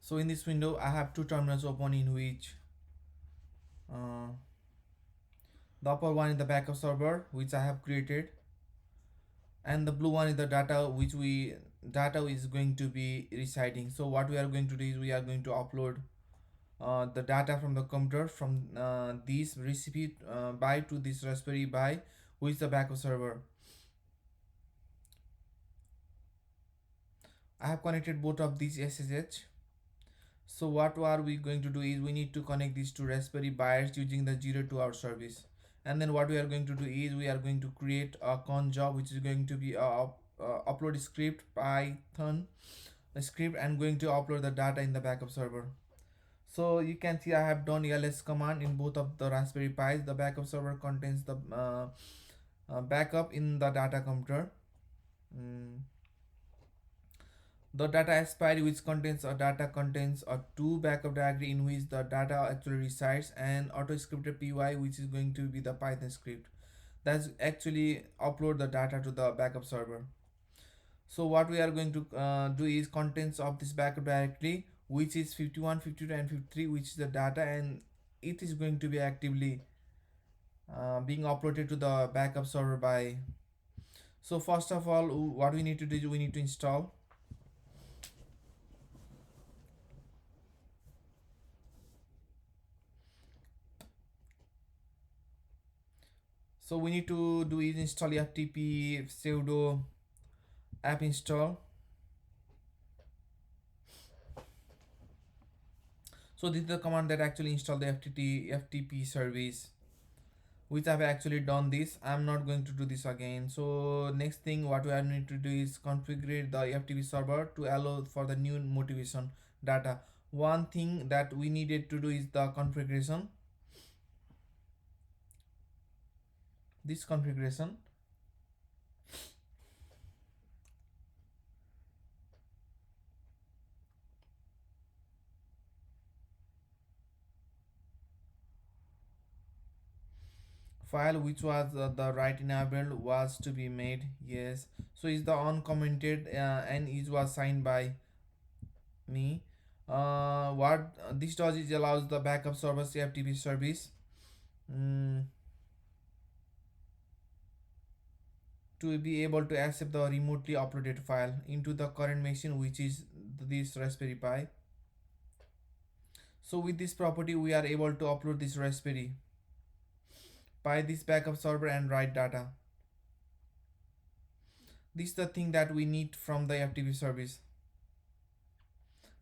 So in this window I have two terminals open, in which uh, the upper one is the backup server which I have created, and the blue one is the data which we data is going to be residing. So what we are going to do is we are going to upload the data from the computer from this recipe by to this Raspberry Pi, which is the backup server. I have connected both of these SSH. So what are we going to do is we need to connect these two Raspberry Pis using the 0 to our service. And then what we are going to do is we are going to create a con job, which is going to be a upload script, Python script, and going to upload the data in the backup server. So you can see I have done ls command in both of the Raspberry Pis. The backup server contains the backup in the data computer. Mm. The data aspire, which contains a data, contains a two backup directory in which the data actually resides, and auto scripted py, which is going to be the Python script that's actually upload the data to the backup server. So what we are going to do is contents of this backup directory, which is 51, 52, and 53, which is the data, and it is going to be actively being uploaded to the backup server by. So first of all, what we need to do is we need to install. So we need to do is install ftp sudo app install. So this is the command that actually install the ftp service, which I've actually done this. I'm not going to do this again. So next thing what we are need to do is configure the ftp server to allow for the new motivation data. One thing that we needed to do is the configuration, this configuration. File which was the right enabled was to be made, yes. So is the uncommented and it was signed by me. What this does is allows the backup service ftp service mm, to be able to accept the remotely uploaded file into the current machine, which is this Raspberry Pi. So with this property we are able to upload this Raspberry Pi this backup server and write data. This is the thing that we need from the ftp service.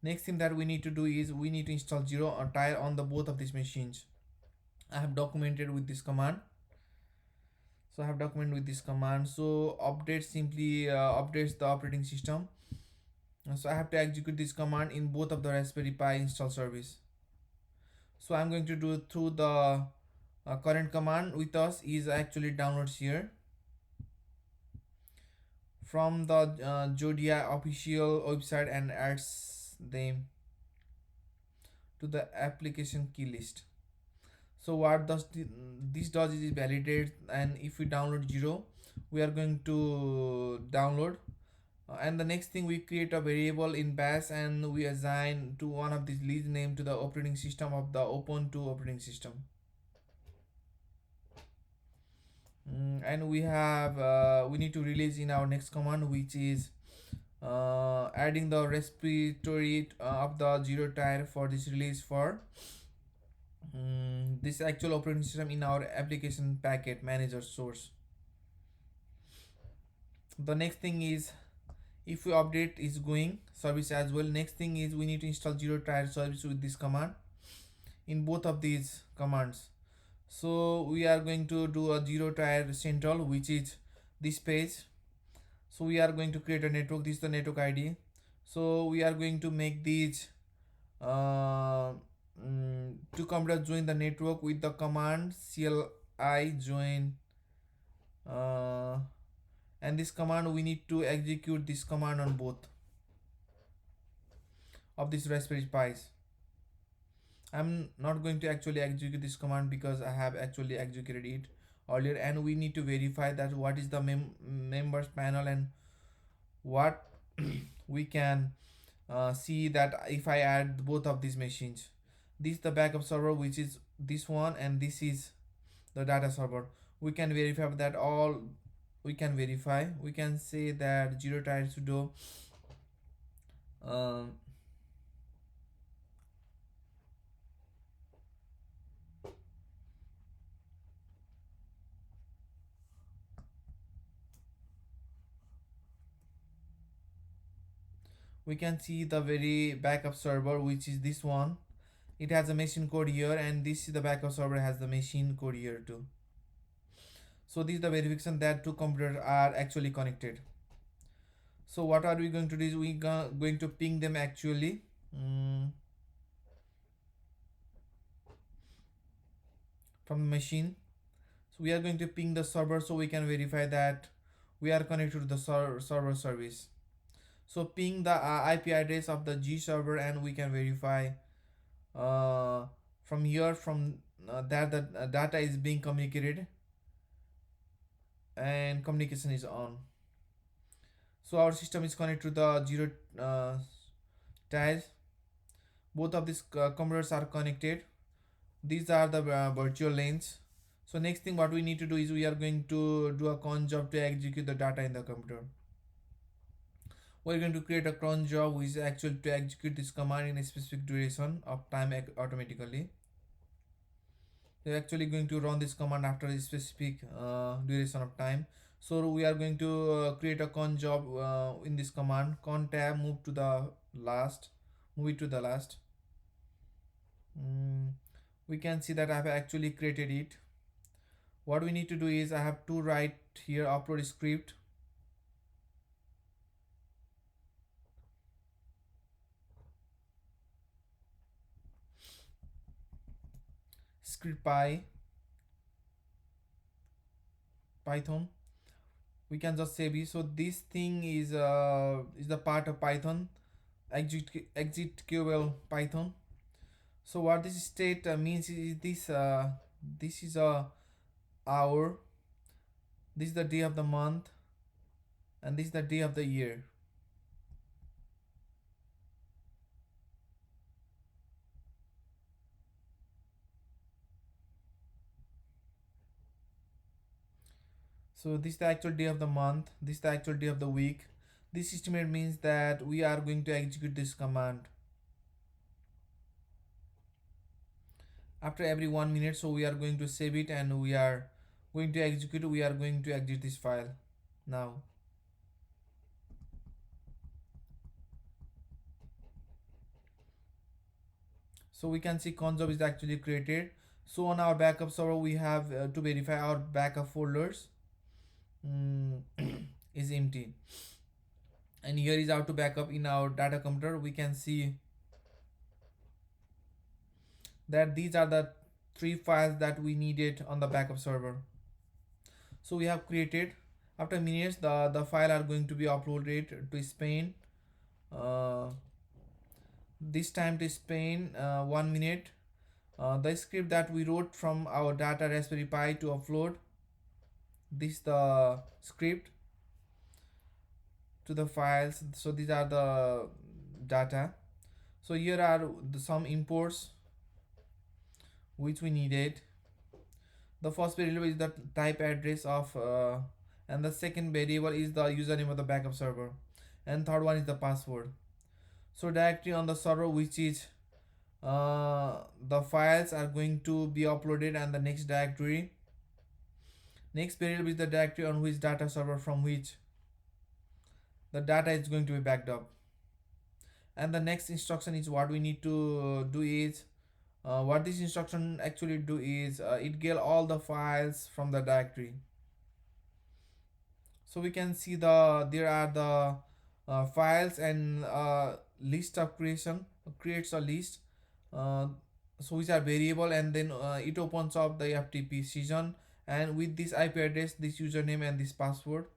Next thing that we need to do is we need to install zero or tire on the both of these machines. I have documented with this command. So I have documented with this command. So update simply updates the operating system. So I have to execute this command in both of the Raspberry Pi install service. So I'm going to do through the current command with us is actually downloads here from the Jodia official website and adds them to the application key list. So what does this does is validate, and if we download 0 we are going to download. And the next thing, we create a variable in bash and we assign to one of these lead name to the operating system of the Ubuntu operating system. And we have we need to release in our next command, which is adding the repository of the zero tire for this release for this actual operating system in our application packet manager source. The next thing is, if we update is going service as well, next thing is we need to install zero tire service with this command in both of these commands. So we are going to do a zero tire central, which is this page. So we are going to create a network. This is the network ID. So we are going to make these two computers join the network with the command cli join, and this command we need to execute this command on both of these Raspberry Pis. I'm not going to actually execute this command because I have actually executed it earlier, and we need to verify that what is the members panel and what we can see that if I add both of these machines, this is the backup server, which is this one, and this is the data server. We can verify that all. We can verify, we can say that zero tier sudo um, we can see the very backup server, which is this one. It has a machine code here, and this is the backup server has the machine code here too. So this is the verification that two computers are actually connected. So what are we going to do is going to ping them actually. mm, from the machine. So we are going to ping the server so we can verify that we are connected to the server service. So ping the IP address of the G server, and we can verify uh, from here, from that the data is being communicated and communication is on. So our system is connected to the zero tiles. Both of these computers are connected. These are the virtual lanes. So next thing what we need to do is we are going to do a cron job to execute the data in the computer. We're going to create a cron job which is actually to execute this command in a specific duration of time automatically. We're actually going to run this command after a specific duration of time. So we are going to create a cron job in this command. Con tab, move to the last, move it to the last. We can see that I have actually created it. What we need to do is I have to write here upload script. Script python. We can just save it. So this thing is the part of python, executable python. So what this state means is this is a hour, this is the day of the month, and this is the day of the year. So this is the actual day of the month, this is the actual day of the week. This estimate means that we are going to execute this command after every 1 minute. So we are going to save it, and we are going to execute, we are going to exit this file now. So we can see conjob is actually created. So on our backup server we have to verify our backup folders is empty, and here is how to backup in our data computer. We can see that these are the three files that we needed on the backup server. So we have created, after minutes the file are going to be uploaded to Spain. uh, this time to Spain 1 minute. The script that we wrote from our data Raspberry Pi to upload this the script to the files. So these are the data. So here are some imports which we needed. The first variable is the type address of and the second variable is the username of the backup server, and third one is the password. So directly on the server, which is the files are going to be uploaded, and the next directory, next variable is the directory on which data server from which the data is going to be backed up. And the next instruction is what we need to do is what this instruction actually do is it get all the files from the directory. So we can see there are the files, and list of creation creates a list, uh, so which are variable, and then it opens up the FTP session, and with this IP address, this username, and this password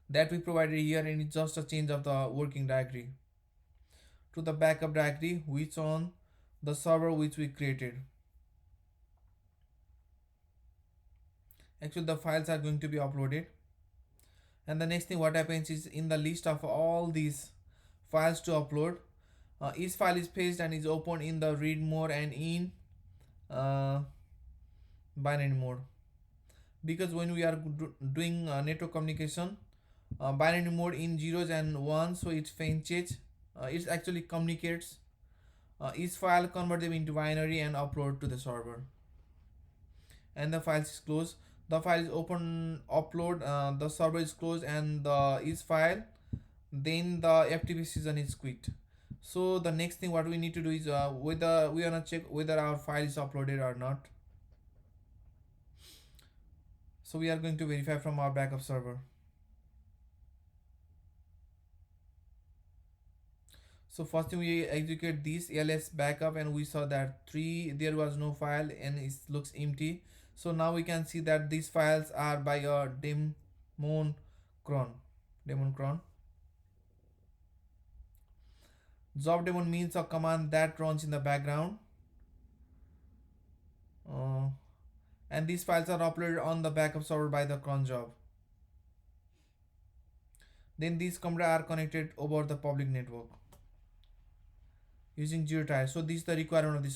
that we provided here, and it's just a change of the working directory to the backup directory which on the server which we created. Actually the files are going to be uploaded, and the next thing what happens is in the list of all these files to upload. Each file is fetched and is opened in the read mode and in uh, binary mode. Because when we are doing network communication, binary mode in zeros and ones, so it fetches, it actually communicates each file, convert them into binary and upload to the server, and the file is closed. The file is open, upload, the server is closed, and the each file, then the FTP session is quit. So the next thing what we need to do is whether we wanna check whether our file is uploaded or not. So we are going to verify from our backup server. So first thing, we execute this ls backup and we saw that 3 there was no file and it looks empty. So now we can see that these files are by a daemon cron. Job daemon means a command that runs in the background, uh, and these files are uploaded on the backup server by the cron job. Then these computers are connected over the public network using zero tier. So this is the requirement of this